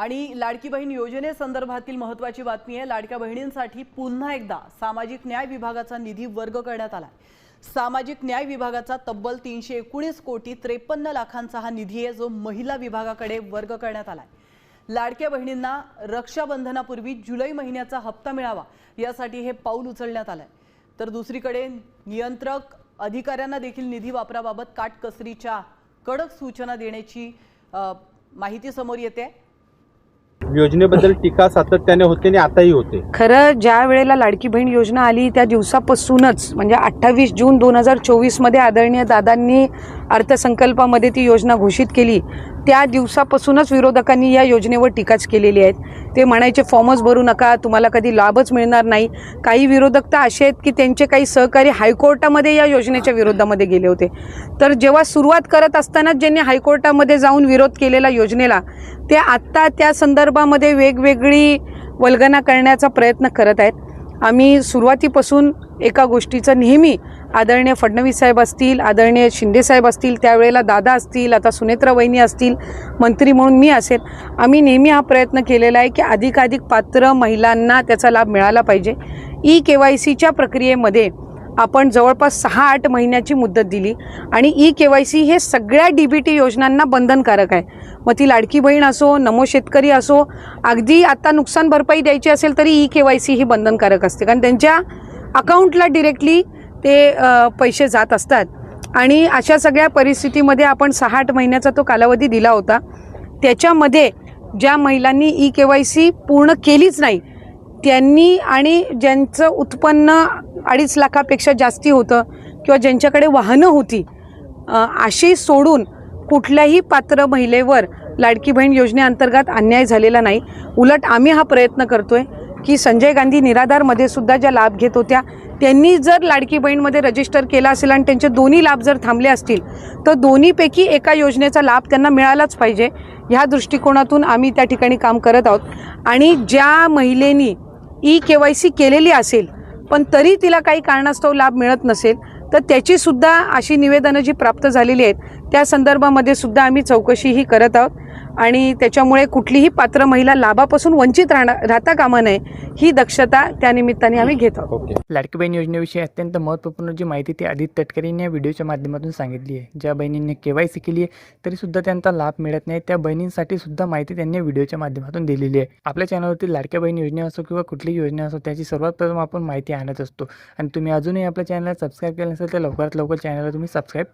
आणि लाडकी बहीण योजनेसंदर्भातील महत्त्वाची बातमी आहे। लाडक्या बहिणींसाठी पुन्हा एकदा सामाजिक न्याय विभागाचा निधी वर्ग करण्यात आला। सामाजिक न्याय विभागाचा तब्बल 319 कोटी 53 लाखांचा हा निधी आहे, जो महिला विभागाकडे वर्ग करण्यात आला आहे। लाडक्या बहिणींना रक्षाबंधनापूर्वी जुलै महिन्याचा हप्ता मिळावा यासाठी हे पाऊल उचलण्यात आले। तर दुसरीकडे नियंत्रक अधिकाऱ्यांना देखील निधी वापराबाबत काटकसरीच्या कडक सूचना देण्याची माहिती समोर येते। योजनेबद्दल टीका सातत्याने होते आणि आताही होते। खरं ज्या वेळेला लाडकी बहीण योजना आली त्या दिवसापासूनच म्हणजे 28 जून 2024 मध्ये आदरणीय दादांनी अर्थसंकल्पामध्ये ती योजना घोषित केली, त्या दिवसापासूनच विरोधकांनी या योजनेवर टीकाच केलेली आहे। ते म्हणायचे फॉर्मच भरू नका, तुम्हाला कधी लाभच मिळणार नाही। काही विरोधक तर असे आहेत की त्यांचे काही सहकारी हायकोर्टामध्ये या योजनेच्या विरोधामध्ये गेले होते। तर जेव्हा सुरुवात करत असताना ज्यांनी हायकोर्टामध्ये जाऊन विरोध केलेला योजनेला, ते आत्ता त्या संदर्भामध्ये वेगवेगळी वल्गना करण्याचा प्रयत्न करत आहेत। आम्ही सुरुवातीपासून एका गोष्टीचं नेहमी आदरणीय फडणवीस साहेब असतील, आदरणीय शिंदे साहेब असतील, त्यावेळेला दादा असतील, आता सुनेत्रा वहिनी असतील, मंत्री म्हणून मी असेल, आम्ही नेहमी हा प्रयत्न केलेला आहे की अधिकाधिक पात्र महिलांना त्याचा लाभ मिळाला पाहिजे। ई-KYCच्या प्रक्रियेमध्ये आपण जवळपास 6-8 महिन्याची मुदत दिली आणि ई-KYC हे सगळ्या DBT योजनांना बंधनकारक आहे। मग ती लाडकी बहीण असो, नमो शेतकरी असो, अगदी आता नुकसान भरपाई द्यायची असेल तरी ई-KYC ही बंधनकारक असते, कारण त्यांच्या अकाउंटला डिरेक्टली ते पैसे जात असतात। आणि अशा सगळ्या परिस्थितीमध्ये आपण 6-8 महिन्याचा तो कालावधी दिला होता। त्याच्यामध्ये ज्या महिलांनी ई-KYC पूर्ण केलीच नाही त्यांनी आणि ज्यांचं उत्पन्न 2.5 लाखापेक्षा जास्ती होतं किंवा ज्यांच्याकडे वाहनं होती, अशी सोडून कुठल्याही पात्र महिलेवर लाडकी बहीण योजनेअंतर्गत अन्याय झालेला नाही। उलट आम्ही हा प्रयत्न करतोय की संजय गांधी निराधारमध्ये सुद्धा ज्या लाभ घेत होत्या त्यांनी जर लाडकी बहीणमध्ये रजिस्टर केला असेल आणि त्यांचे दोन्ही लाभ जर थांबले असतील तर दोन्हीपैकी एका योजनेचा लाभ त्यांना मिळालाच पाहिजे। ह्या दृष्टिकोनातून आम्ही त्या ठिकाणी काम करत आहोत। आणि ज्या महिलेनी ई-KYC केलेली असेल पण तरी तिला काही कारणास्तव लाभ मिळत नसेल तर त्याची सुद्धा अशी निवेदनं जी प्राप्त झालेली आहेत त्या संदर्भामध्ये सुद्धा आम्ही चौकशीही करत आहोत आणि त्याच्यामुळे कुठलीही पात्र महिला लाभापासून वंचित राहता कामा नये ही दक्षता त्या निमित्ताने आम्ही घेत आहोत। लाडकी बहीण योजनेविषयी अत्यंत महत्त्वपूर्ण जी माहिती ती आदित्य तटकरे यांनी या व्हिडिओच्या माध्यमातून सांगितली आहे। ज्या बहिणींनी KYC केली आहे तरीसुद्धा त्यांचा लाभ मिळत नाही, त्या बहिणींसाठी सुद्धा माहिती त्यांनी व्हिडिओच्या माध्यमातून दिलेली आहे। आपल्या चॅनलवरती लाडक्या बहीण योजना असो किंवा कुठलीही योजना असो त्याची सर्वात प्रथम आपण माहिती आणत असतो। आणि तुम्ही अजूनही आपल्या चॅनलला सबस्क्राईब केलं नसेल तर लवकरात लवकर चॅनलला तुम्ही सबस्क्राईब